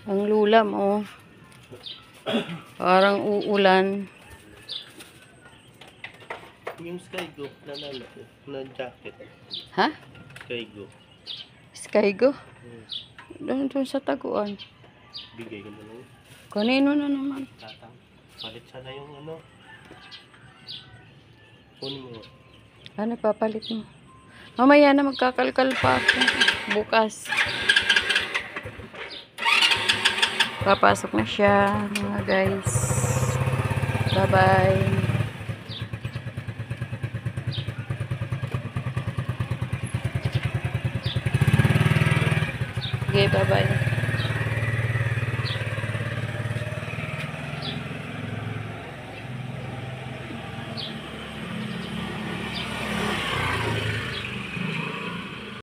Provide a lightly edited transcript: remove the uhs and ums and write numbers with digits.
Ang lulam, oh. Parang uulan. Yung Skygo na jacket. Ha? Skygo. Skygo? Hmm. Doon sa taguan. Bigay ko na lang. Kanino na naman? Tatang. Palit sana yung ano. Kunin mo. Ano papalit mo? Mamaya na magkakalkal pa ako. Bukas. Papasok na siya, mga guys. Bye-bye. Okay, bye-bye.